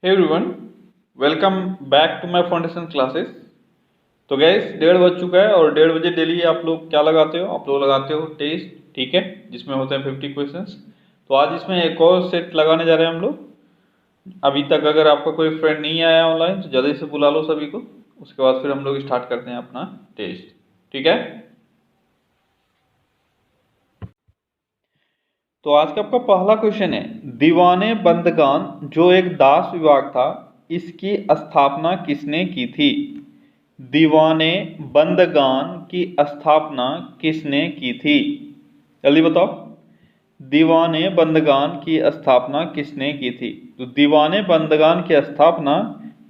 Hey everyone, welcome back to my foundation classes. तो guys 1:30 बज चुका है और 1:30 बजे डेली आप लोग क्या लगाते हो? आप लोग लगाते हो टेस्ट, ठीक है, जिसमें होते हैं 50 क्वेश्चंस। तो आज इसमें एक और सेट लगाने जा रहे हैं हम लोग। अभी तक अगर आपका कोई फ्रेंड नहीं आया ऑनलाइन तो जल्दी से बुला लो सभी को, उसके बाद फिर हम लोग स्टार्ट करते हैं अपना टेस्ट, ठीक है। तो आज का आपका पहला क्वेश्चन है, दीवाने बंदगान जो एक दास विभाग था, इसकी स्थापना किसने की थी? दीवाने बंदगान की स्थापना किसने की थी? जल्दी बताओ। दीवाने बंदगान की स्थापना किसने की थी? तो दीवाने बंदगान की स्थापना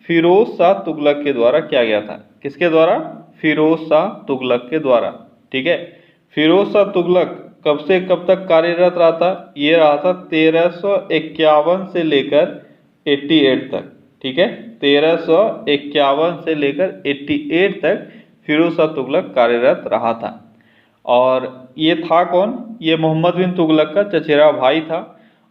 फिरोज शाह तुगलक के द्वारा किया गया था। किसके द्वारा? फिरोज शाह तुगलक के द्वारा, ठीक है। फिरोज शाह तुगलक कब से कब तक कार्यरत रहा था? ये रहा था 1351 से लेकर 88 तक, ठीक है। 1351 से लेकर 88 तक फिरोज शाह तुगलक कार्यरत रहा था। और ये था कौन? ये मोहम्मद बिन तुगलक का चचेरा भाई था।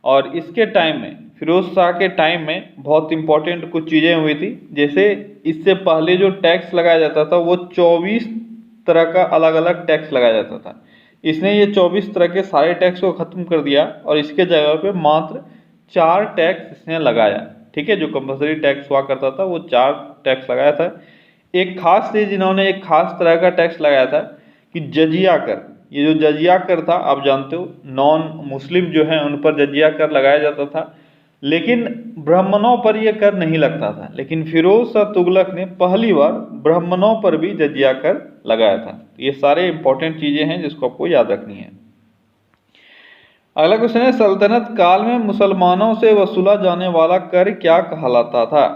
और इसके टाइम में, फिरोज शाह के टाइम में बहुत इंपॉर्टेंट कुछ चीज़ें हुई थी। जैसे इससे पहले जो टैक्स लगाया जाता था वो 24 तरह का अलग अलग टैक्स लगाया जाता था। इसने ये 24 तरह के सारे टैक्स को ख़त्म कर दिया और इसके जगह पे मात्र 4 टैक्स इसने लगाया, ठीक है। जो कंपल्सरी टैक्स हुआ करता था वो 4 टैक्स लगाया था। एक खास चीज़ इन्होंने एक खास तरह का टैक्स लगाया था कि जजिया कर। ये जो जजिया कर था, आप जानते हो, नॉन मुस्लिम जो हैं उन पर जजिया कर लगाया जाता था, लेकिन ब्राह्मणों पर यह कर नहीं लगता था। लेकिन फिरोज शाह तुगलक ने पहली बार ब्राह्मणों पर भी जजिया कर लगाया था। ये सारे इंपॉर्टेंट चीज़ें हैं जिसको आपको याद रखनी है। अगला क्वेश्चन है, सल्तनत काल में मुसलमानों से वसूला जाने वाला कर क्या कहलाता था?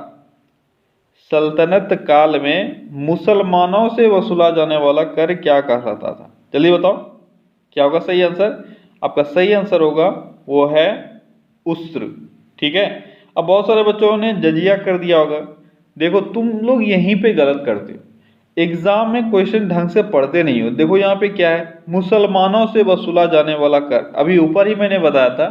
सल्तनत काल में मुसलमानों से वसूला जाने वाला कर क्या कहलाता था? जल्दी बताओ, क्या होगा सही आंसर? आपका सही आंसर होगा वो है उस्र, ठीक है। अब बहुत सारे बच्चों ने जजिया कर दिया होगा। देखो तुम लोग यहीं पे गलत करते हो, एग्जाम में क्वेश्चन ढंग से पढ़ते नहीं हो। देखो यहाँ पे क्या है, मुसलमानों से वसूला जाने वाला कर। अभी ऊपर ही मैंने बताया था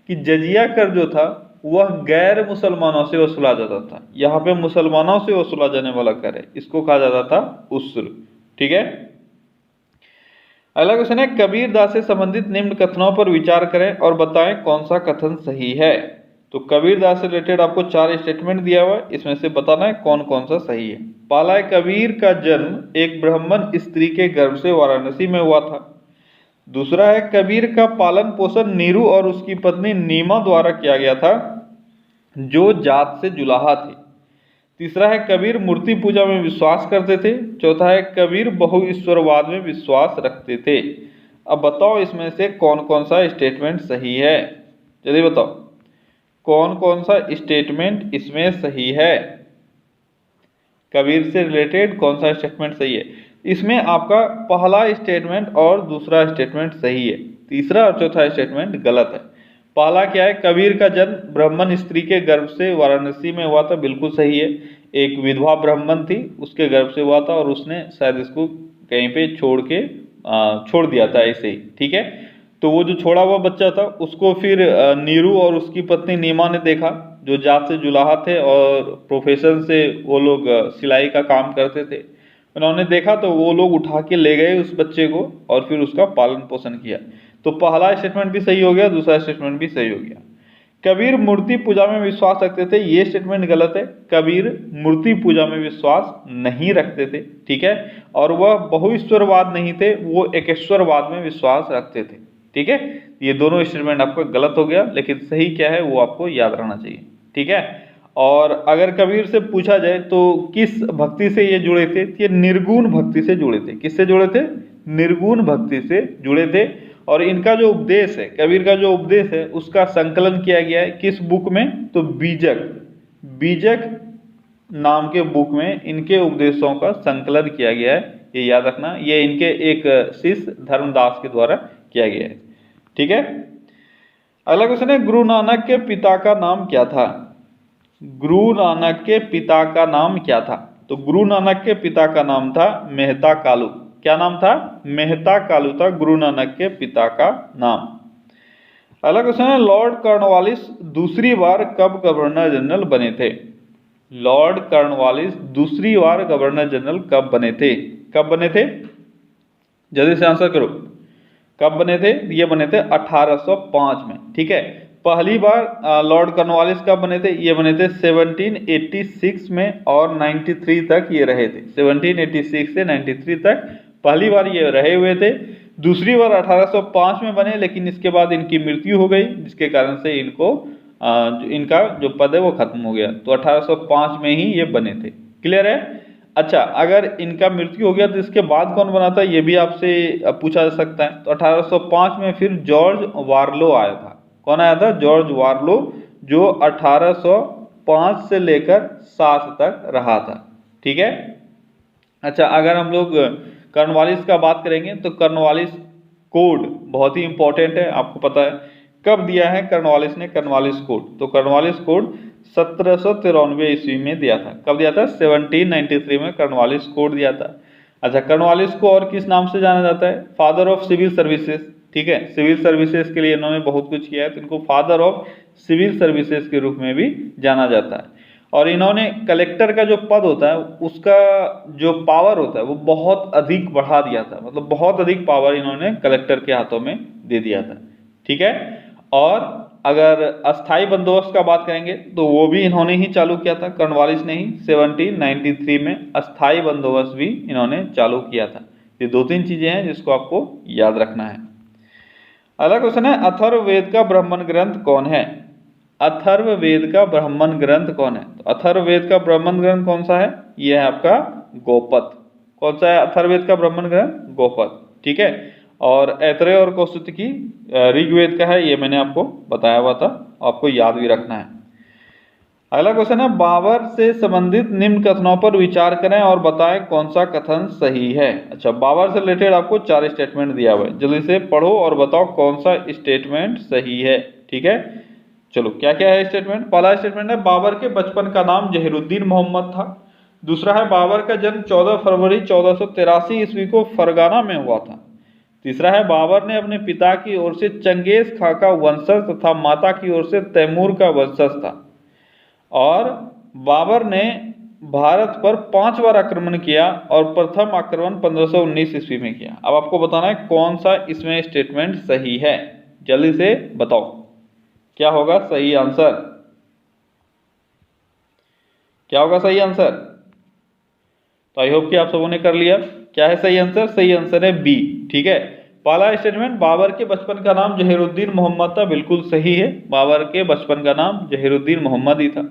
कि जजिया कर जो था वह गैर मुसलमानों से वसूला जाता था। यहाँ पे मुसलमानों से वसूला जाने वाला कर है, इसको कहा जाता था उस्र, ठीक है। अगला क्वेश्चन है, कबीर दास से संबंधित निम्न कथनों पर विचार करें और बताएं कौन सा कथन सही है। तो कबीर दास से रिलेटेड आपको 4 स्टेटमेंट दिया हुआ है, इसमें से बताना है कौन कौन सा सही है। पहला है, कबीर का जन्म एक ब्राह्मण स्त्री के गर्भ से वाराणसी में हुआ था। दूसरा है, कबीर का पालन पोषण नीरू और उसकी पत्नी नीमा द्वारा किया गया था, जो जात से जुलाहा थे। तीसरा है, कबीर मूर्ति पूजा में विश्वास करते थे। चौथा है, कबीर बहुईश्वरवाद में विश्वास रखते थे। अब बताओ इसमें से कौन कौन सा स्टेटमेंट सही है? जल्दी बताओ, कौन कौन सा स्टेटमेंट इसमें सही है? कबीर से रिलेटेड कौन सा स्टेटमेंट सही है? इसमें आपका पहला स्टेटमेंट और दूसरा स्टेटमेंट सही है, तीसरा और चौथा स्टेटमेंट गलत है। पहला क्या है, कबीर का जन्म ब्राह्मण स्त्री के गर्भ से वाराणसी में हुआ था, बिल्कुल सही है। एक विधवा ब्राह्मण थी, उसके गर्भ से हुआ था और उसने शायद इसको कहीं पे छोड़ दिया था ऐसे ही, ठीक है। तो वो जो छोड़ा हुआ बच्चा था उसको फिर नीरू और उसकी पत्नी नीमा ने देखा, जो जात से जुलाहा थे और प्रोफेशन से वो लोग सिलाई का काम करते थे। उन्होंने देखा तो वो लोग उठा के ले गए उस बच्चे को और फिर उसका पालन पोषण किया। तो पहला स्टेटमेंट भी सही हो गया, दूसरा स्टेटमेंट भी सही हो गया। कबीर मूर्ति पूजा में विश्वास रखते थे, ये स्टेटमेंट गलत है। कबीर मूर्ति पूजा में विश्वास नहीं रखते थे, ठीक है। और वह बहुईश्वरवाद नहीं थे, वो एकेश्वरवाद में विश्वास रखते थे, ठीक है। ये दोनों स्टेटमेंट आपका गलत हो गया, लेकिन सही क्या है वो आपको याद रहना चाहिए, ठीक है। और अगर कबीर से पूछा जाए तो किस भक्ति से ये जुड़े थे, ये निर्गुण भक्ति से जुड़े थे। किससे जुड़े थे? निर्गुण भक्ति से जुड़े थे। और इनका जो उपदेश है, कबीर का जो उपदेश है, उसका संकलन किया गया है किस बुक में? तो बीजक, बीजक नाम के बुक में इनके उपदेशों का संकलन किया गया है, ये याद रखना। ये इनके एक शिष्य धर्मदास के द्वारा किया गया है, ठीक है। अगला क्वेश्चन है, गुरु नानक के पिता का नाम क्या था? गुरु नानक के पिता का नाम क्या था? तो गुरु नानक के पिता का नाम था मेहता कालू। क्या नाम था? मेहता कालू था गुरु नानक के पिता का नाम। अगला क्वेश्चन है, लॉर्ड कॉर्नवालिस दूसरी बार कब गवर्नर जनरल बने थे? लॉर्ड कॉर्नवालिस दूसरी बार गवर्नर जनरल कब बने थे? कब बने थे? जल्दी से आंसर करो। कब बने थे? ये बने थे 1805 में। ठीक है, पहली बार लॉर्ड कॉर्नवालिस कब बने थे? ये बने थे 1786 में और 93 तक ये रहे थे। 1786 से 93 तक पहली बार ये रहे हुए थे। दूसरी बार 1805 में बने, लेकिन इसके बाद इनकी मृत्यु हो गई, जिसके कारण से इनको इनका जो पद है वो खत्म हो गया। तो 1805 में ही ये बने थे। क्लियर है? अच्छा, अगर इनका मृत्यु हो गया तो इसके बाद कौन बना था, ये भी आपसे पूछा जा सकता है। तो 1805 में फिर जॉर्ज वार्लो आया था। कौन आया था? जॉर्ज वार्लो, जो 1805 से लेकर 7 तक रहा था। ठीक है। अच्छा, अगर हम लोग कॉर्नवालिस का बात करेंगे तो कॉर्नवालिस कोड बहुत ही इंपॉर्टेंट है। आपको पता है कब दिया है कॉर्नवालिस ने कॉर्नवालिस कोड? तो कॉर्नवालिस कोड 1793 ईस्वी में दिया था। कब दिया था? 1793 में कॉर्नवालिस कोड दिया था। अच्छा, कॉर्नवालिस को और किस नाम से जाना जाता है? Father of civil services. ठीक है, सिविल सर्विसेज के लिए इन्होंने बहुत कुछ किया है, तो इनको फादर ऑफ सिविल सर्विसेज के रूप में भी जाना जाता है। और इन्होंने कलेक्टर का जो पद होता है उसका जो पावर होता है वो बहुत अधिक बढ़ा दिया था। मतलब बहुत अधिक पावर इन्होंने कलेक्टर के हाथों में दे दिया था। ठीक है। और अगर अस्थाई बंदोबस्त का बात करेंगे तो वो भी इन्होंने ही चालू किया था, कॉर्नवालिस ने ही। 1793 में अस्थाई बंदोबस्त भी इन्होंने चालू किया था। ये 2-3 चीजें हैं जिसको आपको याद रखना है। अगला क्वेश्चन है, अथर्ववेद का ब्राह्मण ग्रंथ कौन है? अथर्ववेद का ब्राह्मण ग्रंथ कौन है? तो अथर्ववेद का ब्राह्मण ग्रंथ कौन सा है? यह है आपका गोपद। कौन सा है अथर्ववेद का ब्राह्मण ग्रंथ? गोपद। ठीक है। और ऐतरेय और कौस्तुकी ऋग्वेद का है, ये मैंने आपको बताया हुआ था, आपको याद भी रखना है। अगला क्वेश्चन है, बाबर से संबंधित निम्न कथनों पर विचार करें और बताएं कौन सा कथन सही है। अच्छा, बाबर से रिलेटेड आपको 4 स्टेटमेंट दिया हुआ है, जल्दी से पढ़ो और बताओ कौन सा स्टेटमेंट सही है। ठीक है, चलो क्या क्या है स्टेटमेंट। पहला स्टेटमेंट है, बाबर के बचपन का नाम जहीरुद्दीन मोहम्मद था। दूसरा है, बाबर का जन्म 14 फरवरी 1483 ईस्वी को फरगाना में हुआ था। तीसरा है, बाबर ने अपने पिता की ओर से चंगेज खां का वंशज तथा माता की ओर से तैमूर का वंशज था। और बाबर ने भारत पर 5 बार आक्रमण किया और प्रथम आक्रमण 1519 ईस्वी में किया। अब आपको बताना है कौन सा इसमें स्टेटमेंट सही है। जल्दी से बताओ क्या होगा सही आंसर? क्या होगा सही आंसर? तो आई होप कि आप सबों ने कर लिया। क्या है सही आंसर? सही आंसर है बी। ठीक है, पहला स्टेटमेंट, बाबर के बचपन का नाम जहीरुद्दीन मोहम्मद था, बिल्कुल सही है। बाबर के बचपन का नाम जहीरुद्दीन मोहम्मद ही था।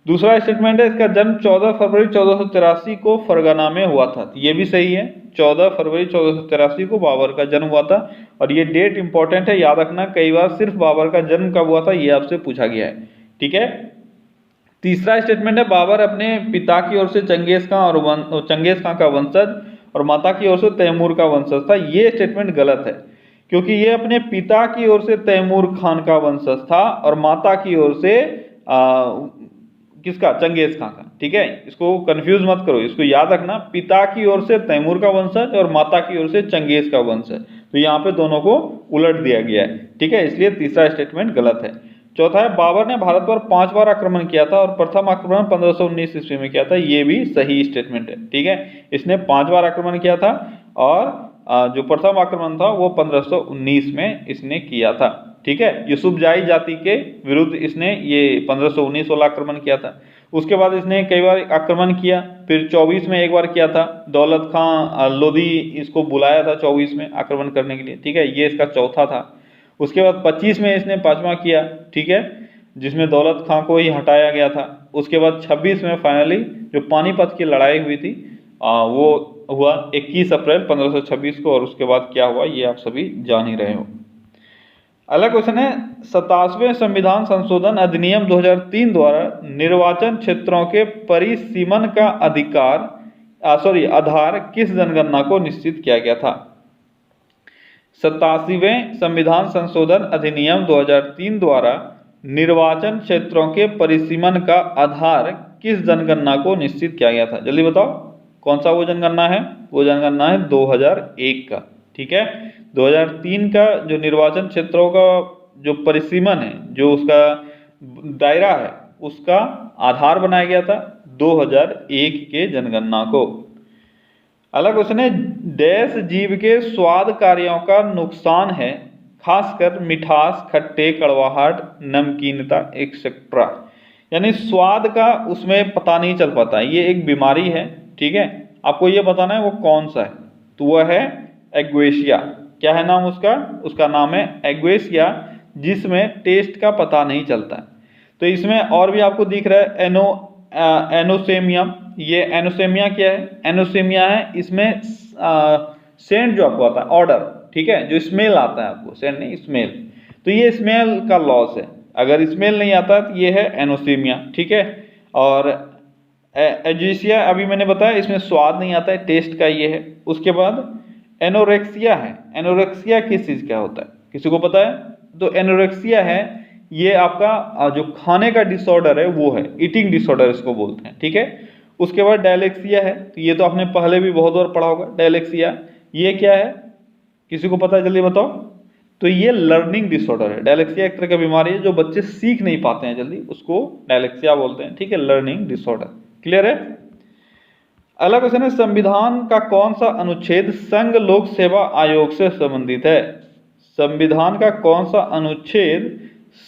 दूसरा स्टेटमेंट है, इसका जन्म 14 फरवरी 1483 को फरगाना में हुआ था। ये भी सही है, 14 फरवरी 1483 को बाबर का जन्म हुआ था। और ये डेट इंपॉर्टेंट है, याद रखना, कई बार सिर्फ बाबर का जन्म कब हुआ था ये आपसे पूछा गया है। ठीक है। तीसरा स्टेटमेंट है, बाबर अपने पिता की ओर से चंगेज खां का वंशज और माता की ओर से तैमूर का वंशज था। ये स्टेटमेंट गलत है, क्योंकि ये अपने पिता की ओर से तैमूर खान का वंशज था और माता की ओर से किसका? चंगेज खां का। ठीक है, इसको कंफ्यूज मत करो, इसको याद रखना, पिता की ओर से तैमूर का वंशज और माता की ओर से चंगेज का वंशज। तो यहाँ पे दोनों को उलट दिया गया है। ठीक है, इसलिए तीसरा स्टेटमेंट गलत है। चौथा है, बाबर ने भारत पर 5 बार आक्रमण किया था और प्रथम आक्रमण 1519 ईस्वी में किया था। ये भी सही स्टेटमेंट है। ठीक है, इसने 5 बार आक्रमण किया था और जो प्रथम आक्रमण था वो 1519 में इसने किया था। ठीक है, यूसुफजाई जाति के विरुद्ध इसने ये 1519 वाला आक्रमण किया था। उसके बाद इसने कई बार आक्रमण किया, फिर 24 में एक बार किया था। दौलत खां लोधी इसको बुलाया था 24 में आक्रमण करने के लिए। ठीक है, ये इसका चौथा था। उसके बाद 25 में इसने 5वां किया। ठीक है, जिसमें दौलत खां को ही हटाया गया था। उसके बाद 26 में फाइनली जो पानीपत की लड़ाई हुई थी वो हुआ 21 अप्रैल 1526 को। और उसके बाद क्या हुआ ये आप सभी जान ही रहे हो। अगला क्वेश्चन है, 27वें संविधान संशोधन अधिनियम 2003 द्वारा निर्वाचन क्षेत्रों के परिसीमन का आधार किस जनगणना को निश्चित किया गया था? 87वें संविधान संशोधन अधिनियम 2003 द्वारा निर्वाचन क्षेत्रों के परिसीमन का आधार किस जनगणना को निश्चित किया गया था? जल्दी बताओ कौन सा वो जनगणना है? वो जनगणना है 2001 का। ठीक है, 2003 का जो निर्वाचन क्षेत्रों का जो परिसीमन है, जो उसका दायरा है, उसका आधार बनाया गया था 2001 के जनगणना को। अगला क्वेश्चन है, डैश जीव के स्वाद कार्यों का नुकसान है, खासकर मिठास, खट्टे, कड़वाहट, नमकीनता एक्सेट्रा। यानी स्वाद का उसमें पता नहीं चल पाता है, ये एक बीमारी है, ठीक है। आपको ये बताना है वो कौन सा है, तो वह है एग्वेशिया। क्या है नाम उसका? उसका नाम है एग्वेशिया, जिसमें टेस्ट का पता नहीं चलता है। तो इसमें और भी आपको दिख रहा है एनोसेमिया। ये एनोसेमिया क्या है? एनोसेमिया है इसमें सेंट जो आपको आता है, ऑर्डर, ठीक है, जो स्मेल आता है आपको, सेंट नहीं स्मेल, तो ये स्मेल का लॉस है। अगर स्मेल नहीं आता तो ये है एनोसेमिया, ठीक है। और एजीसिया अभी मैंने बताया, इसमें स्वाद नहीं आता है, टेस्ट का ये है। उसके बाद एनोरेक्सिया है। एनोरेक्सिया किस चीज़ का होता है, किसी को पता है? तो एनोरेक्सिया है ये आपका जो खाने का डिसऑर्डर है वो है, ईटिंग डिसऑर्डर इसको बोलते हैं, ठीक है। उसके बाद डायलेक्सिया है, तो ये तो आपने पहले भी बहुत बार पढ़ा होगा। डायलेक्सिया ये क्या है, किसी को पता है? जल्दी बताओ। तो ये लर्निंग डिसऑर्डर है। डायलेक्सिया एक तरह की बीमारी है जो बच्चे सीख नहीं पाते हैं जल्दी, उसको डायलेक्सिया बोलते हैं, ठीक है, लर्निंग डिसऑर्डर। क्लियर है? अगला क्वेश्चन है, संविधान का कौन सा अनुच्छेद संघ लोक सेवा आयोग से संबंधित है? संविधान का कौन सा अनुच्छेद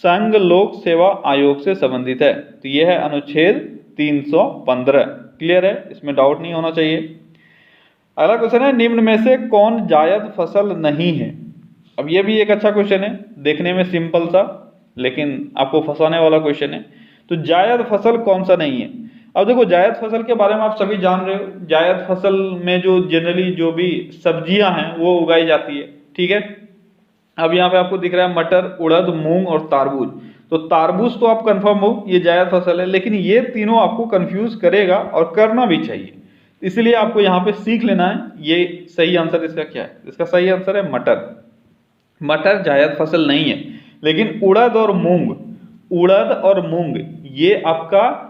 संघ लोक सेवा आयोग से संबंधित है? तो यह है अनुच्छेद 315। क्लियर है, इसमें डाउट नहीं होना चाहिए। अगला क्वेश्चन है, निम्न में से कौन जायद फसल नहीं है? अब यह भी एक अच्छा क्वेश्चन है, देखने में सिंपल सा, लेकिन आपको फंसाने वाला क्वेश्चन है। तो जायद फसल कौन सा नहीं है? अब देखो, जायद फसल के बारे में आप सभी जान रहे हो। जायद फसल में जो जनरली जो भी सब्जियां हैं वो उगाई जाती है, ठीक है। अब यहाँ पे आपको दिख रहा है मटर, उड़द, मूंग और तारबूज। तो तारबूज तो आप कंफर्म हो ये जायद फसल है, लेकिन ये तीनों आपको कंफ्यूज करेगा और करना भी चाहिए, इसलिए आपको यहाँ पे सीख लेना है ये सही आंसर इसका क्या है। इसका सही आंसर है मटर। मटर जायद फसल नहीं है, लेकिन उड़द और मूंग ये आपका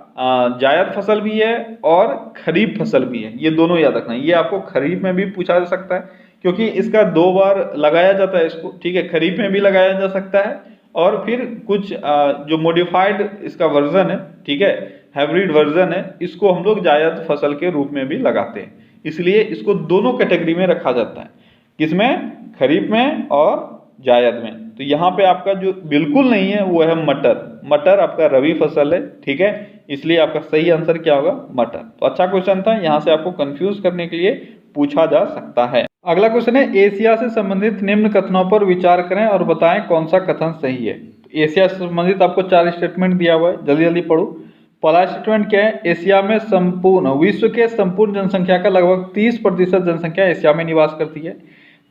जायद फसल भी है और खरीफ फसल भी है, ये दोनों याद रखना। ये आपको खरीफ में भी पूछा जा सकता है, क्योंकि इसका 2 बार लगाया जाता है इसको, ठीक है। खरीफ में भी लगाया जा सकता है, और फिर कुछ जो मॉडिफाइड इसका वर्जन है, ठीक है, हाइब्रिड वर्जन है, इसको हम लोग जायद फसल के रूप में भी लगाते हैं। इसलिए इसको दोनों कैटेगरी में रखा जाता है, किसमें? खरीफ में और जायद में। तो यहाँ पे आपका जो बिल्कुल नहीं है वो है मटर। मटर आपका रबी फसल है, ठीक है, इसलिए आपका सही आंसर क्या होगा? मटर। तो अच्छा क्वेश्चन था, यहाँ से आपको कंफ्यूज करने के लिए पूछा जा सकता है। अगला क्वेश्चन है, एशिया से संबंधित निम्न कथनों पर विचार करें और बताएं कौन सा कथन सही है। एशिया से संबंधित आपको 4 स्टेटमेंट दिया हुआ है, जल्दी जल्दी पढ़ो। पहला स्टेटमेंट क्या है? एशिया में विश्व के संपूर्ण जनसंख्या का लगभग 30% जनसंख्या एशिया में निवास करती है।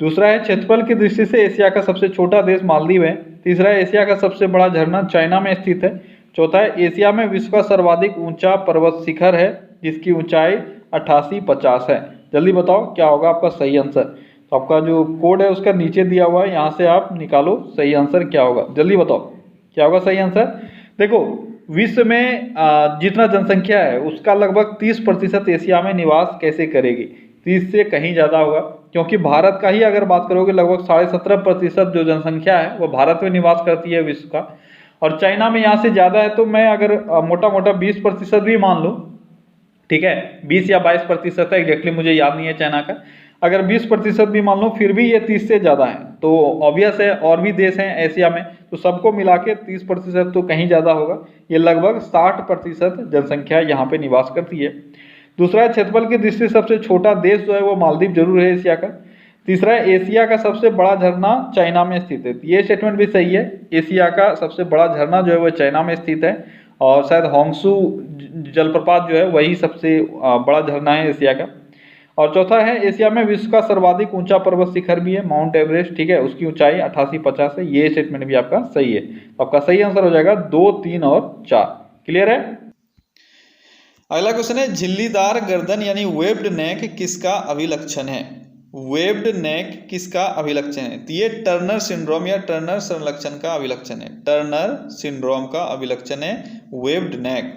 दूसरा है, क्षेत्रफल की दृष्टि से एशिया का सबसे छोटा देश मालदीव है। तीसरा है, एशिया का सबसे बड़ा झरना चाइना में स्थित है। चौथा है, एशिया में विश्व का सर्वाधिक ऊंचा पर्वत शिखर है जिसकी ऊंचाई 8850 है। जल्दी बताओ क्या होगा आपका सही आंसर। तो आपका जो कोड है उसका नीचे दिया हुआ है, यहाँ से आप निकालो सही आंसर क्या होगा। जल्दी बताओ क्या होगा सही आंसर। देखो, विश्व में जितना जनसंख्या है उसका लगभग 30% एशिया में निवास कैसे करेगी? 30 से कहीं ज़्यादा होगा, क्योंकि भारत का ही अगर बात करोगे लगभग 17.5% जो जनसंख्या है वो भारत में निवास करती है विश्व का। और चाइना में यहाँ से ज़्यादा है, तो मैं अगर मोटा मोटा 20% भी मान लूँ, ठीक है, 20 या 22% है, एग्जैक्टली मुझे याद नहीं है चाइना का। अगर 20% भी मान लो, फिर भी ये 30 से ज़्यादा है, तो ऑब्वियस है और भी देश हैं एशिया में, तो सबको मिला के 30% तो कहीं ज़्यादा होगा। ये लगभग 60% जनसंख्या यहाँ पे निवास करती है। दूसरा है, क्षेत्रफल की दृष्टि से सबसे छोटा देश जो है वो मालदीव जरूर है एशिया का। तीसरा है, एशिया का सबसे बड़ा झरना चाइना में स्थित है। ये स्टेटमेंट भी सही है, एशिया का सबसे बड़ा झरना जो है वो चाइना में स्थित है, और शायद होंगसू जलप्रपात जो है वही सबसे बड़ा झरना है एशिया का। और चौथा है, एशिया में विश्व का सर्वाधिक ऊंचा पर्वत शिखर भी है, माउंट एवरेस्ट, ठीक है, उसकी ऊंचाई 8850 है। ये स्टेटमेंट भी आपका सही है। तो आपका सही आंसर हो जाएगा 2, 3 और 4। क्लियर है? अगला क्वेश्चन है, झिल्लीदार गर्दन यानी वेब्ड नेक किसका अभिलक्षण है? वेब्ड नेक किसका अभिलक्षण है? तो ये टर्नर सिंड्रोम या टर्नर संलक्षण का अभिलक्षण है। टर्नर सिंड्रोम का अभिलक्षण है वेब्ड नेक।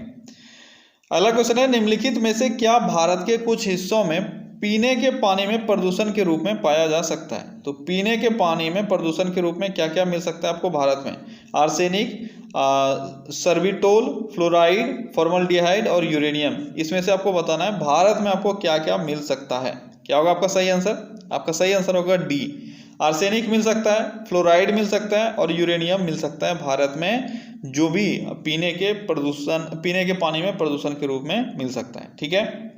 अगला क्वेश्चन है, निम्नलिखित में से क्या भारत के कुछ हिस्सों में पीने के पानी में प्रदूषण के रूप में पाया जा सकता है। तो पीने के पानी में प्रदूषण के रूप में क्या क्या मिल सकता है आपको भारत में? आर्सेनिक, सर्बिटोल, फ्लोराइड, फॉर्मल्डिहाइड और यूरेनियम। इसमें से आपको बताना है भारत में आपको क्या क्या मिल सकता है। क्या होगा आपका सही आंसर? आपका सही आंसर होगा डी, आर्सेनिक मिल सकता है, फ्लोराइड मिल सकता है और यूरेनियम मिल सकता है भारत में, जो भी पीने के पानी में प्रदूषण के रूप में मिल सकता है। ठीक है,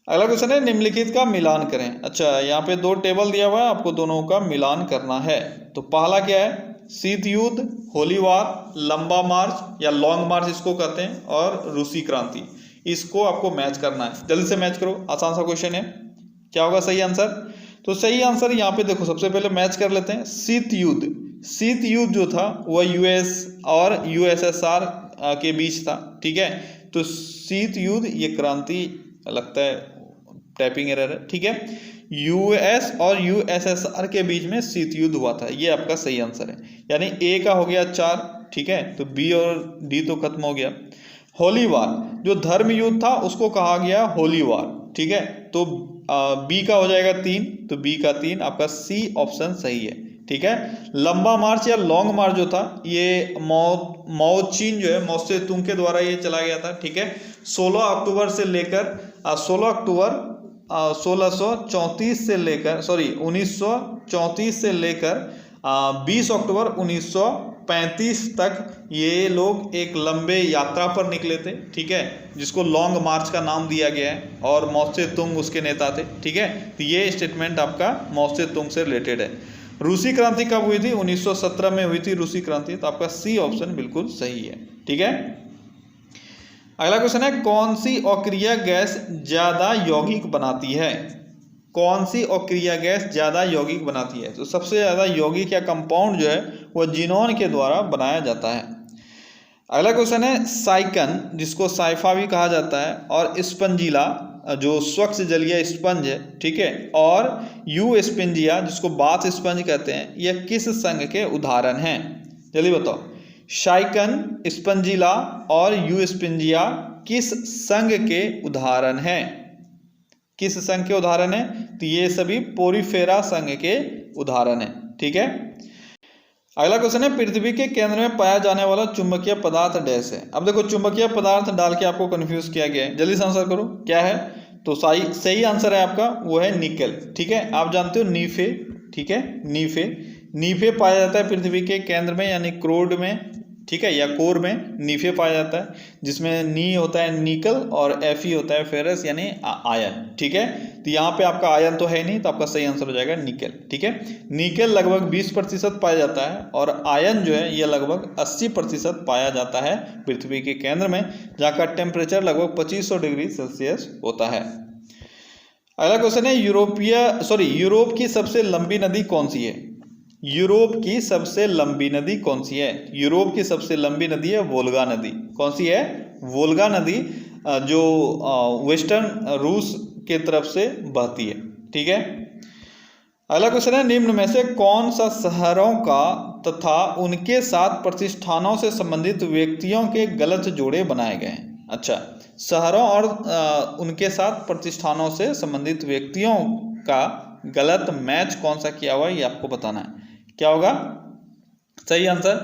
अगला क्वेश्चन है निम्नलिखित का मिलान करें। अच्छा, यहाँ पे दो टेबल दिया हुआ है, आपको दोनों का मिलान करना है। तो पहला क्या है? शीत युद्ध, होली वार, लंबा मार्च या लॉन्ग मार्च इसको कहते हैं, और रूसी क्रांति। इसको आपको मैच करना है, जल्दी से मैच करो, आसान सा क्वेश्चन है। क्या होगा सही आंसर? तो सही आंसर यहाँ पे देखो, सबसे पहले मैच कर लेते हैं। शीत युद्ध, शीत युद्ध जो था वह यूएस और यूएसएसआर के बीच था। ठीक है, तो शीत युद्ध ये क्रांति लगता है, टाइपिंग एरर है। ठीक है, यूएस और यूएसएसआर के बीच में शीत युद्ध हुआ था, ये आपका सही आंसर है। यानी ए का हो गया 4। ठीक है, तो बी और डी तो खत्म हो गया। होली वार जो धर्म युद्ध था उसको कहा गया होली वार। ठीक है, तो बी का हो जाएगा 3, तो बी का 3, आपका सी ऑप्शन सही है। ठीक है, लंबा मार्च या लॉन्ग मार्च जो था ये माओचीन जो है, माओ से तुंग के द्वारा ये चला गया था। ठीक है, 16 अक्टूबर से लेकर 1934 से लेकर 20 अक्टूबर 1935 तक ये लोग एक लंबे यात्रा पर निकले थे। ठीक है, जिसको लॉन्ग मार्च का नाम दिया गया है, और माओ से तुंग उसके नेता थे। ठीक है, तो ये स्टेटमेंट आपका माओ से तुंग से रिलेटेड है। रूसी क्रांति कब हुई थी? 1917 में हुई थी रूसी क्रांति, तो आपका सी ऑप्शन बिल्कुल सही है। ठीक है, अगला क्वेश्चन है कौन सी अक्रिय गैस ज्यादा यौगिक बनाती है? कौन सी अक्रिय गैस ज्यादा यौगिक बनाती है? तो सबसे ज्यादा यौगिक या कंपाउंड जो है वो जिनोन के द्वारा बनाया जाता है। अगला क्वेश्चन है साइकन, जिसको साइफा भी कहा जाता है, और स्पंजिला जो स्वच्छ जलीय स्पंज है। ठीक है, और यू स्पेंजिया जिसको बाथ स्पंज कहते हैं, यह किस संघ के उदाहरण हैं? जल्दी बताओ, साइकन, स्पंजिला और यू स्पेंजिया किस संघ के उदाहरण हैं? किस संघ के उदाहरण है? तो ये सभी पोरीफेरा संघ के उदाहरण है। ठीक है, अगला क्वेश्चन है पृथ्वी के केंद्र में पाया जाने वाला चुंबकीय पदार्थ डैश है। अब देखो, चुंबकीय पदार्थ डाल के आपको कंफ्यूज किया गया है, जल्दी से आंसर करो क्या है? तो सही आंसर है आपका वो है निकल। ठीक है, आप जानते हो नीफे। ठीक है, नीफे पाया जाता है पृथ्वी के केंद्र में, यानी क्रोड में। ठीक है, या कोर में नीफे पाया जाता है, जिसमें नी होता है निकल और एफ होता है फेरस यानी आयन। ठीक है, तो यहाँ पे आपका आयन तो है नहीं, तो आपका सही आंसर हो जाएगा निकल। ठीक है, निकल लगभग 20% पाया जाता है, और आयन जो है यह लगभग 80% पाया जाता है पृथ्वी के केंद्र में, जहाँ का टेम्परेचर लगभग 2500 डिग्री सेल्सियस होता है। अगला क्वेश्चन है यूरोप की सबसे लंबी नदी कौन सी है? यूरोप की सबसे लंबी नदी कौन सी है? यूरोप की सबसे लंबी नदी है वोल्गा नदी। कौन सी है? वोल्गा नदी, जो वेस्टर्न रूस के तरफ से बहती है। ठीक है, अगला क्वेश्चन है निम्न में से कौन सा शहरों का तथा उनके साथ प्रतिष्ठानों से संबंधित व्यक्तियों के गलत जोड़े बनाए गए हैं? अच्छा, शहरों और उनके साथ प्रतिष्ठानों से संबंधित व्यक्तियों का गलत मैच कौन सा किया हुआ है, ये आपको बताना है। क्या होगा सही आंसर?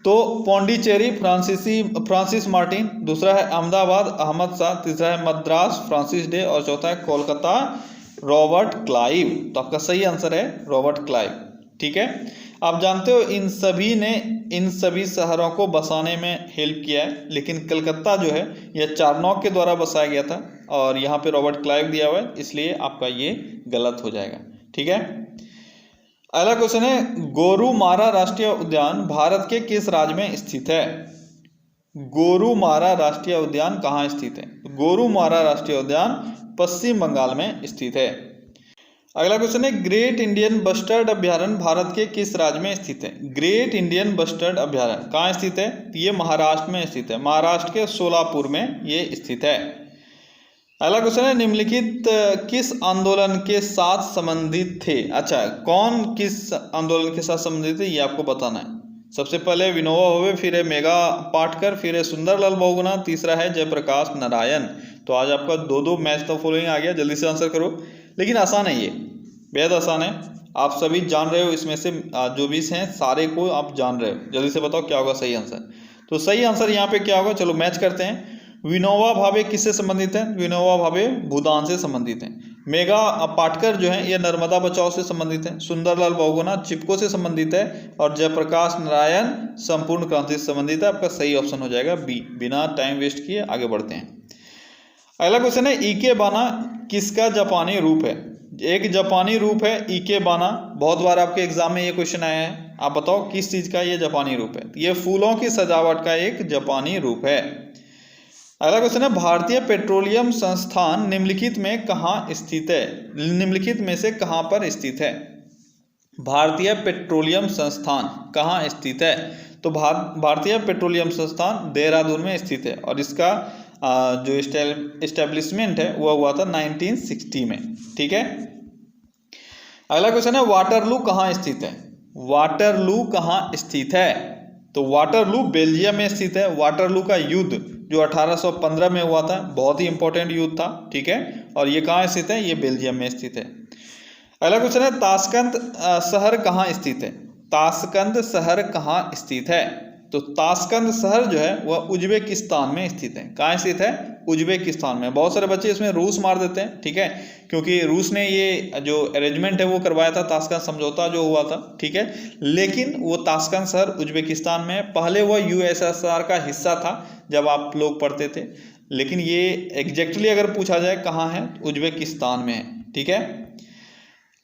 तो पौंडीचेरी फ्रांसिस मार्टिन, दूसरा है अहमदाबाद अहमद शाह, तीसरा है मद्रास फ्रांसिस डे, और चौथा है कोलकाता रॉबर्ट क्लाइव। तो आपका सही आंसर है रॉबर्ट क्लाइव। ठीक है, आप जानते हो इन सभी शहरों को बसाने में हेल्प किया है, लेकिन कलकत्ता जो है यह चारनॉक के द्वारा बसाया गया था, और यहाँ पे रॉबर्ट क्लाइव दिया हुआ है, इसलिए आपका ये गलत हो जाएगा। ठीक है, अगला क्वेश्चन है गोरुमारा राष्ट्रीय उद्यान भारत के किस राज्य में स्थित है? गोरुमारा राष्ट्रीय उद्यान कहाँ स्थित है? गोरुमारा राष्ट्रीय उद्यान पश्चिम बंगाल में स्थित है। अगला क्वेश्चन है ग्रेट इंडियन बस्टर्ड अभ्यारण्य भारत के किस राज्य में स्थित है? ग्रेट इंडियन बस्टर्ड अभ्यारण्य कहाँ स्थित है? ये महाराष्ट्र में स्थित है, महाराष्ट्र के सोलापुर में ये स्थित है। अगला क्वेश्चन है निम्नलिखित किस आंदोलन के साथ संबंधित थे? अच्छा, कौन किस आंदोलन के साथ संबंधित थे ये आपको बताना है। सबसे पहले विनोबा भावे, फिर है मेघा पाटकर, फिर है सुंदरलाल बहुगुणा, तीसरा है जयप्रकाश नारायण। तो आज आपका दो मैच द फॉलोइंग आ गया, जल्दी से आंसर करो। लेकिन आसान है, ये बेहद आसान है, आप सभी जान रहे हो, इसमें से जो भी हैं सारे को आप जान रहे हो। जल्दी से बताओ क्या होगा सही आंसर। तो सही आंसर यहाँ पे क्या होगा, चलो मैच करते हैं। विनोबा भावे किससे संबंधित है? विनोबा भावे भूदान से संबंधित हैं। मेघा पाटकर जो है ये नर्मदा बचाओ से संबंधित है। सुंदरलाल बहुगुणा चिपको से संबंधित है। और जयप्रकाश नारायण संपूर्ण क्रांति से संबंधित है। आपका सही ऑप्शन हो जाएगा बी। बिना टाइम वेस्ट किए आगे बढ़ते हैं। अगला क्वेश्चन है इके बाना किसका जापानी रूप है? एक जापानी रूप है इके बाना, बहुत बार आपके एग्जाम में ये क्वेश्चन आया है। आप बताओ किस चीज का ये जापानी रूप है? ये फूलों की सजावट का एक जापानी रूप है। अगला क्वेश्चन है भारतीय पेट्रोलियम संस्थान निम्नलिखित में कहाँ स्थित है? निम्नलिखित में से कहाँ पर स्थित है? भारतीय पेट्रोलियम संस्थान कहाँ स्थित है? तो भारतीय पेट्रोलियम संस्थान देहरादून में स्थित है। और इसका जो एस्टेब्लिशमेंट है वह हुआ था 1960 में। ठीक है। अगला क्वेश्चन है वाटरलू कहाँ स्थित है? वाटरलू कहाँ स्थित है? तो वाटरलू बेल्जियम में स्थित है। वाटरलू का युद्ध जो 1815 में हुआ था, बहुत ही इंपॉर्टेंट युद्ध था। ठीक है। और ये कहाँ स्थित है? ये बेल्जियम में स्थित है। अगला क्वेश्चन है ताशकंद शहर कहाँ स्थित है? ताशकंद शहर कहाँ स्थित है? तो ताशकंद शहर जो है वह उज्बेकिस्तान में स्थित है। कहाँ स्थित है? उज्बेकिस्तान में। बहुत सारे बच्चे इसमें रूस मार देते हैं। ठीक है, क्योंकि रूस ने ये जो अरेंजमेंट है वो करवाया था, ताशकंद समझौता जो हुआ था। ठीक है, लेकिन वो ताशकंद शहर उज्बेकिस्तान में, पहले वह यूएसएसआर का हिस्सा था जब आप लोग पढ़ते थे, लेकिन ये एग्जैक्टली अगर पूछा जाए कहाँ है, उज्बेकिस्तान में है। ठीक है।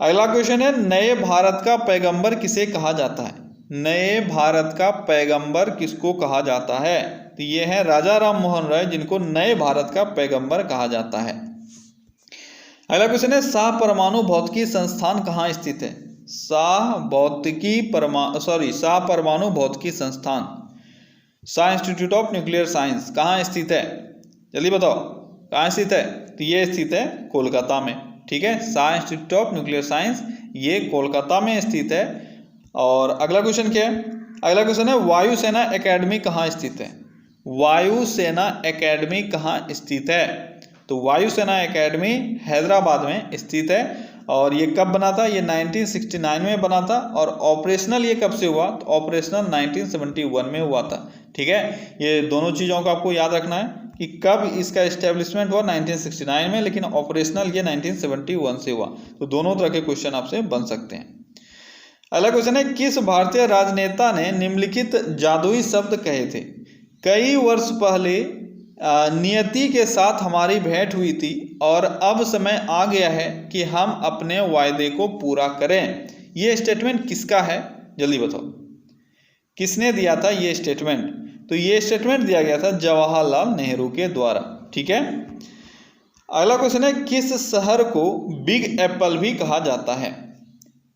अगला क्वेश्चन है नए भारत का पैगंबर किसे कहा जाता है? नए भारत का पैगंबर किसको कहा जाता है? तो ये है राजा राम मोहन राय, जिनको नए भारत का पैगंबर कहा जाता है। अगला क्वेश्चन है शाह परमाणु भौतिकी संस्थान कहाँ स्थित है? शाह परमाणु भौतिकी संस्थान, Shah institute of nuclear science कहाँ स्थित है? जल्दी बताओ कहाँ स्थित है? तो ये स्थित है कोलकाता में। ठीक है, Shah institute of nuclear science ये कोलकाता में स्थित है। और अगला क्वेश्चन क्या है? अगला क्वेश्चन है वायुसेना एकेडमी कहाँ स्थित है? वायुसेना एकेडमी कहाँ स्थित है? तो वायुसेना एकेडमी हैदराबाद में स्थित है। और ये कब बना था? ये 1969 में बना था। और ऑपरेशनल ये कब से हुआ? तो ऑपरेशनल 1971 में हुआ था। ठीक है, ये दोनों चीज़ों को आपको याद रखना है कि कब इसका एस्टेब्लिशमेंट हुआ 1969 में, लेकिन ऑपरेशनल ये 1971 से हुआ। तो दोनों तरह के क्वेश्चन आपसे बन सकते हैं। अगला क्वेश्चन है किस भारतीय राजनेता ने निम्नलिखित जादुई शब्द कहे थे? कई वर्ष पहले नियति के साथ हमारी भेंट हुई थी और अब समय आ गया है कि हम अपने वायदे को पूरा करें। ये स्टेटमेंट किसका है? जल्दी बताओ किसने दिया था ये स्टेटमेंट? तो ये स्टेटमेंट दिया गया था जवाहरलाल नेहरू के द्वारा। ठीक है। अगला क्वेश्चन है किस शहर को बिग एप्पल भी कहा जाता है?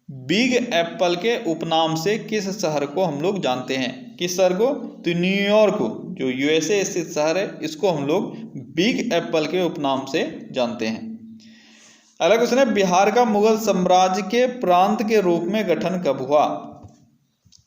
बिग एप्पल के उपनाम से किस शहर को हम लोग जानते हैं? किस शहर को? तो न्यूयॉर्क को, जो यूएसए स्थित शहर है, इसको हम लोग बिग एप्पल के उपनाम से जानते हैं। अगला क्वेश्चन है बिहार का मुगल साम्राज्य के प्रांत के रूप में गठन कब हुआ?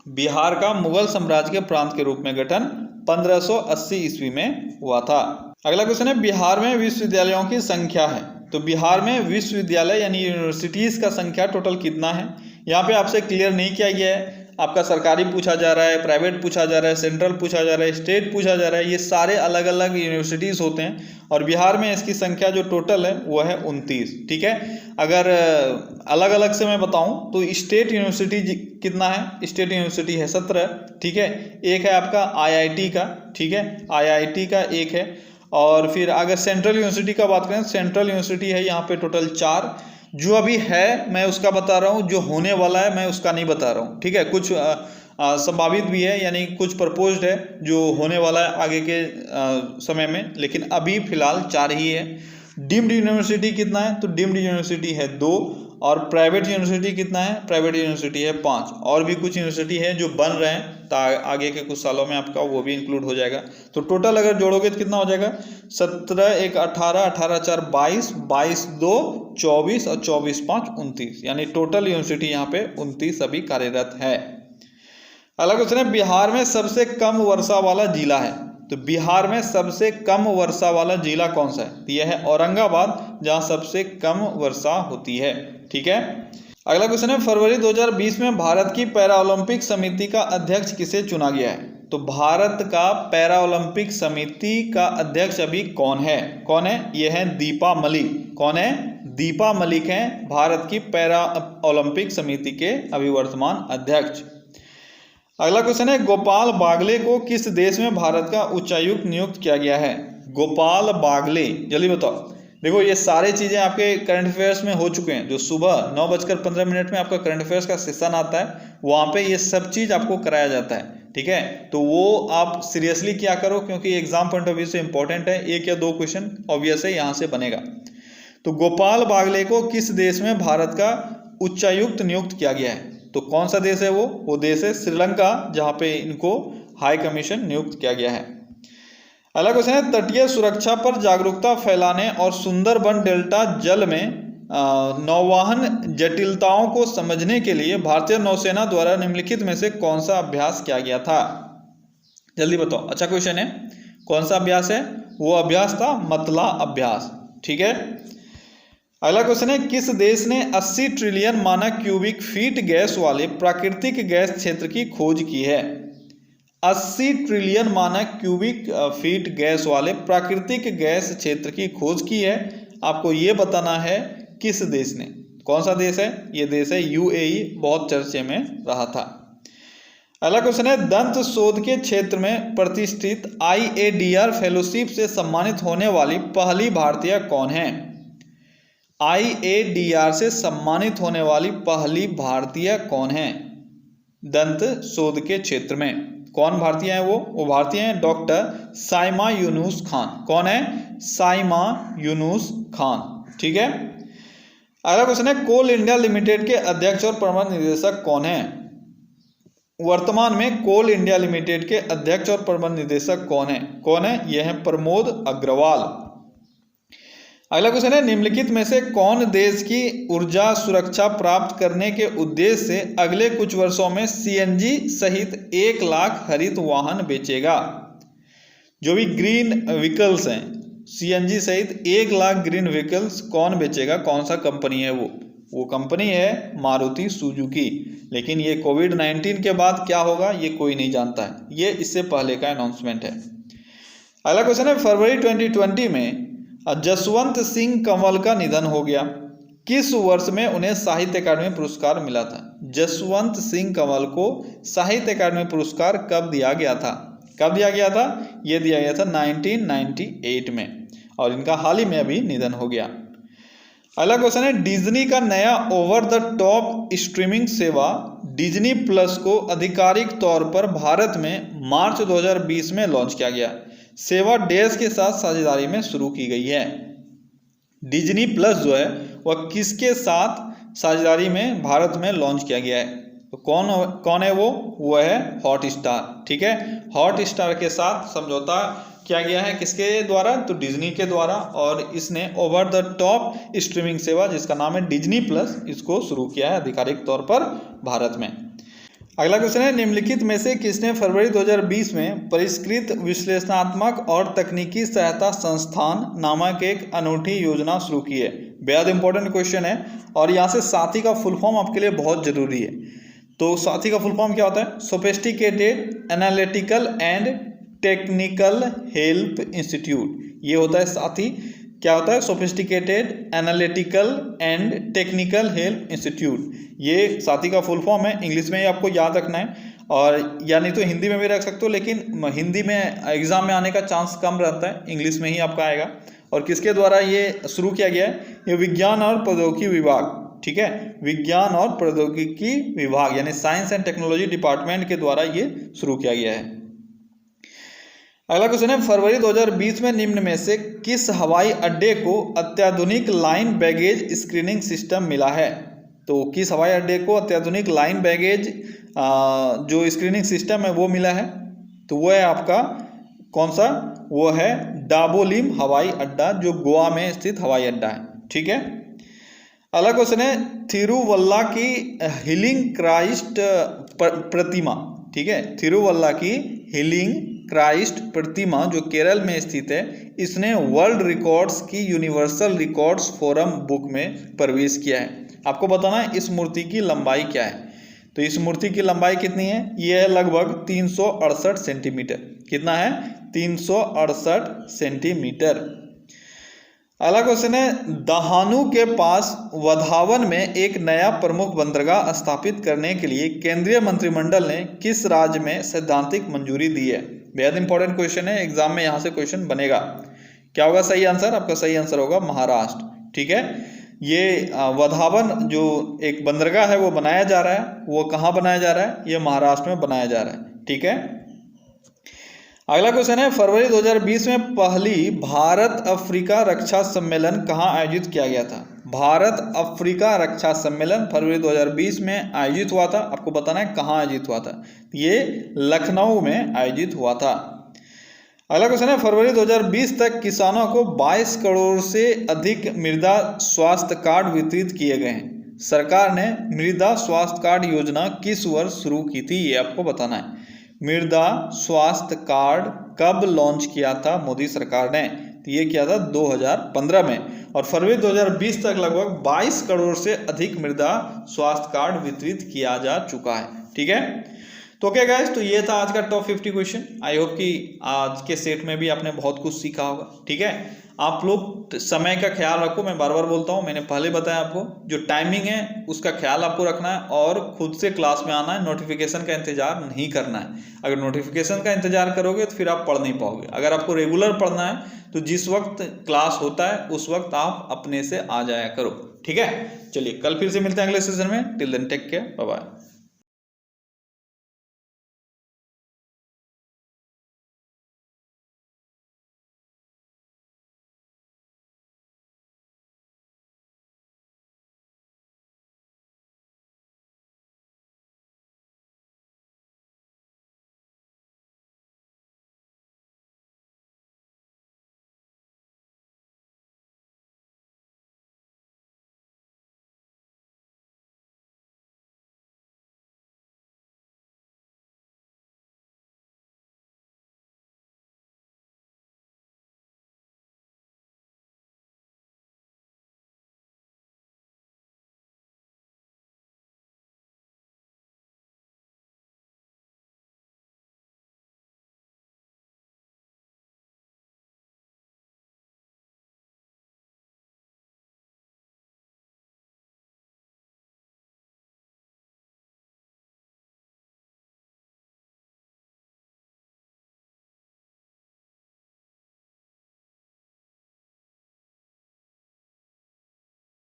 बिहार का मुगल साम्राज्य के प्रांत के रूप में गठन 1580 ईस्वी में हुआ था। अगला क्वेश्चन है बिहार में विश्वविद्यालयों की संख्या है। तो बिहार में विश्वविद्यालय यानी यूनिवर्सिटीज़ का संख्या टोटल कितना है? यहाँ पे आपसे क्लियर नहीं किया गया है। आपका सरकारी पूछा जा रहा है, प्राइवेट पूछा जा रहा है, सेंट्रल पूछा जा रहा है, स्टेट पूछा जा रहा है। ये सारे अलग अलग यूनिवर्सिटीज़ होते हैं और बिहार में इसकी संख्या जो टोटल है वो है 29। ठीक है। अगर अलग अलग से मैं बताऊं तो स्टेट यूनिवर्सिटी कितना है? स्टेट यूनिवर्सिटी है 17। ठीक है। एक है आपका IIT का। ठीक है, IIT का एक है। और फिर अगर सेंट्रल यूनिवर्सिटी का बात करें, सेंट्रल यूनिवर्सिटी है यहाँ पे टोटल 4। जो अभी है मैं उसका बता रहा हूँ, जो होने वाला है मैं उसका नहीं बता रहा हूँ। ठीक है, कुछ संभावित भी है, यानी कुछ प्रपोज्ड है जो होने वाला है आगे के समय में, लेकिन अभी फिलहाल 4 ही है। डीम्ड यूनिवर्सिटी कितना है? तो डीम्ड यूनिवर्सिटी है 2। और प्राइवेट यूनिवर्सिटी कितना है? प्राइवेट यूनिवर्सिटी है 5। और भी कुछ यूनिवर्सिटी है जो बन रहे हैं, आगे के कुछ सालों में आपका वो भी इंक्लूड हो जाएगा। तो टोटल अगर जोड़ोगे तो कितना हो जाएगा? 17 1 18, 18 4 22, 22 2 24 और 24 5 29, यानी टोटल यूनिवर्सिटी यहाँ पे 29 अभी कार्यरत है। अगला क्वेश्चन है बिहार में सबसे कम वर्षा वाला जिला है। तो बिहार में सबसे कम वर्षा वाला जिला कौन सा है? तो यह है औरंगाबाद, जहां सबसे कम वर्षा होती है। ठीक है। अगला क्वेश्चन है, फरवरी 2020 में भारत की पैरा ओलंपिक समिति का अध्यक्ष किसे चुना गया है? तो भारत का पैरा ओलंपिक समिति का अध्यक्ष अभी कौन है? कौन है? यह है दीपा मलिक। कौन है? दीपा मलिक हैं भारत की पैरा ओलंपिक समिति के अभी वर्तमान अध्यक्ष। अगला क्वेश्चन है, गोपाल बागले को किस देश में भारत का उच्चायुक्त नियुक्त किया गया है? गोपाल बागले, जल्दी बताओ। देखो ये सारे चीजें आपके करंट अफेयर्स में हो चुके हैं, जो सुबह 9:15 में आपका करंट अफेयर्स का सेशन आता है, वहां पे ये सब चीज आपको कराया जाता है। ठीक है, तो वो आप सीरियसली क्या करो, क्योंकि एग्जाम पॉइंट ऑफ व्यू से इंपॉर्टेंट है। 1 या 2 क्वेश्चन ऑब्वियस है यहाँ से बनेगा। तो गोपाल बागले को किस देश में भारत का उच्चायुक्त नियुक्त किया गया है? तो कौन सा देश है वो देश है श्रीलंका, जहां पे इनको हाई कमीशन नियुक्त किया गया है। अगला क्वेश्चन है, तटीय सुरक्षा पर जागरूकता फैलाने और सुंदरबन डेल्टा जल में नौवहन जटिलताओं को समझने के लिए भारतीय नौसेना द्वारा निम्नलिखित में से कौन सा अभ्यास किया गया था? जल्दी बताओ। अच्छा क्वेश्चन है, कौन सा अभ्यास है? वो अभ्यास था मतला अभ्यास। ठीक है। अगला क्वेश्चन है, किस देश ने 80 ट्रिलियन मानक क्यूबिक फीट गैस वाले प्राकृतिक गैस क्षेत्र की खोज की है? 80 ट्रिलियन मानक क्यूबिक फीट गैस वाले प्राकृतिक गैस क्षेत्र की खोज की है। आपको ये बताना है किस देश ने। कौन सा देश है? ये देश है यूएई, बहुत चर्चे में रहा था। अगला क्वेश्चन है, दंत शोध के क्षेत्र में प्रतिष्ठित IADR फेलोशिप से सम्मानित होने वाली पहली भारतीय कौन है? IADR से सम्मानित होने वाली पहली भारतीय कौन है? दंत शोध के क्षेत्र में कौन भारतीय है? वो भारतीय हैं डॉक्टर साइमा यूनुस खान। कौन है? साइमा यूनुस खान। ठीक है। अगला क्वेश्चन है, कोल इंडिया लिमिटेड के अध्यक्ष और प्रबंध निदेशक कौन है? वर्तमान में कोल इंडिया लिमिटेड के अध्यक्ष और प्रबंध निदेशक कौन है? कौन है? यह है प्रमोद अग्रवाल। अगला क्वेश्चन है, निम्नलिखित में से कौन देश की ऊर्जा सुरक्षा प्राप्त करने के उद्देश्य से अगले कुछ वर्षों में CNG सहित 1 लाख हरित वाहन बेचेगा? जो भी ग्रीन व्हीकल्स हैं, CNG सहित 1 लाख ग्रीन व्हीकल्स कौन बेचेगा? कौन सा कंपनी है वो कंपनी है मारुति सुजुकी। लेकिन ये कोविड-19 के बाद क्या होगा ये कोई नहीं जानता है, ये इससे पहले का अनाउंसमेंट है। अगला क्वेश्चन है, फरवरी 2020 में जसवंत सिंह कंवल का निधन हो गया। किस वर्ष में उन्हें साहित्य अकादमी पुरस्कार मिला था? जसवंत सिंह कंवल को साहित्य अकादमी पुरस्कार कब दिया गया था? कब दिया गया था? यह दिया गया था 1998 में, और इनका हाल ही में अभी निधन हो गया। अगला क्वेश्चन है, डिज्नी का नया ओवर द टॉप स्ट्रीमिंग सेवा डिज्नी प्लस को आधिकारिक तौर पर भारत में मार्च 2020 में लॉन्च किया गया। सेवा डैश के साथ साझेदारी में शुरू की गई है। डिज्नी प्लस जो है वह किसके साथ साझेदारी में भारत में लॉन्च किया गया है? तो कौन है वो है हॉटस्टार। ठीक है, हॉटस्टार के साथ समझौता किया गया है। किसके द्वारा? तो डिज्नी के द्वारा, और इसने ओवर द टॉप स्ट्रीमिंग सेवा जिसका नाम है डिज्नी प्लस, इसको शुरू किया है आधिकारिक तौर पर भारत में। अगला क्वेश्चन है, निम्नलिखित में से किसने फरवरी 2020 में परिष्कृत विश्लेषणात्मक और तकनीकी सहायता संस्थान नामक एक अनूठी योजना शुरू की है? बेहद इंपॉर्टेंट क्वेश्चन है, और यहाँ से साथी का फुल फॉर्म आपके लिए बहुत जरूरी है। तो साथी का फुल फॉर्म क्या होता है? Sophisticated analytical and technical help institute, ये होता है साथी। क्या होता है? Sophisticated analytical and technical help institute, ये साथी का फुल फॉर्म है। इंग्लिश में ही आपको याद रखना है, और या नहीं तो हिंदी में भी रख सकते हो, लेकिन हिंदी में एग्जाम में आने का चांस कम रहता है, इंग्लिश में ही आपका आएगा। और किसके द्वारा ये शुरू किया गया है? ये विज्ञान और प्रौद्योगिकी विभाग, ठीक है, विज्ञान और प्रौद्योगिकी विभाग यानी साइंस एंड टेक्नोलॉजी डिपार्टमेंट के द्वारा ये शुरू किया गया है। अगला क्वेश्चन है, फरवरी 2020 में निम्न में से किस हवाई अड्डे को अत्याधुनिक लाइन बैगेज स्क्रीनिंग सिस्टम मिला है? तो किस हवाई अड्डे को अत्याधुनिक लाइन बैगेज जो स्क्रीनिंग सिस्टम है वो मिला है? तो वो है आपका कौन सा? वो है डाबोलिम हवाई अड्डा, जो गोवा में स्थित हवाई अड्डा है। ठीक है। अगला क्वेश्चन है, थिरुवल्ला की हीलिंग क्राइस्ट प्रतिमा, ठीक है, थिरुवल्ला की हीलिंग क्राइस्ट प्रतिमा जो केरल में स्थित है, इसने वर्ल्ड रिकॉर्ड्स की यूनिवर्सल रिकॉर्ड्स फोरम बुक में प्रवेश किया है। आपको बताना है इस मूर्ति की लंबाई क्या है। तो इस मूर्ति की लंबाई कितनी है? ये है लगभग 368 सेंटीमीटर। कितना है? 368 सेंटीमीटर। अगला क्वेश्चन है, दहानू के पास वधावन में एक नया प्रमुख बंदरगाह स्थापित करने के लिए केंद्रीय मंत्रिमंडल ने किस राज्य में सैद्धांतिक मंजूरी दी है? बेहद इंपॉर्टेंट क्वेश्चन है, एग्जाम में यहाँ से क्वेश्चन बनेगा। क्या होगा सही आंसर? आपका सही आंसर होगा महाराष्ट्र। ठीक है, ये वधावन जो एक बंदरगाह है वो बनाया जा रहा है, वो कहाँ बनाया जा रहा है? ये महाराष्ट्र में बनाया जा रहा है। ठीक है, अगला क्वेश्चन है, फरवरी 2020 में पहली भारत अफ्रीका रक्षा सम्मेलन कहाँ आयोजित किया गया था? भारत अफ्रीका रक्षा सम्मेलन फरवरी 2020 में आयोजित हुआ था। आपको बताना है कहाँ आयोजित हुआ था। ये लखनऊ में आयोजित हुआ था। अगला क्वेश्चन है, फरवरी 2020 तक किसानों को 22 करोड़ से अधिक मृदा स्वास्थ्य कार्ड वितरित किए गए हैं। सरकार ने मृदा स्वास्थ्य कार्ड योजना किस वर्ष शुरू की थी? ये आपको बताना है। मृदा स्वास्थ्य कार्ड कब लॉन्च किया था मोदी सरकार ने? तो ये किया था 2015 में, और फरवरी 2020 तक लगभग 22 करोड़ से अधिक मृदा स्वास्थ्य कार्ड वितरित किया जा चुका है। ठीक है, तो ओके गाइस, तो ये था आज का टॉप 50 क्वेश्चन। आई होप कि आज के सेट में भी आपने बहुत कुछ सीखा होगा। ठीक है, आप लोग समय का ख्याल रखो। मैं बार बार बोलता हूँ, मैंने पहले बताया आपको, जो टाइमिंग है उसका ख्याल आपको रखना है और खुद से क्लास में आना है। नोटिफिकेशन का इंतजार नहीं करना है। अगर नोटिफिकेशन का इंतजार करोगे तो फिर आप पढ़ नहीं पाओगे। अगर आपको रेगुलर पढ़ना है तो जिस वक्त क्लास होता है उस वक्त आप अपने से आ जाया करो। ठीक है, चलिए कल फिर से मिलते हैं अगले सेशन में। Till then take care, bye bye.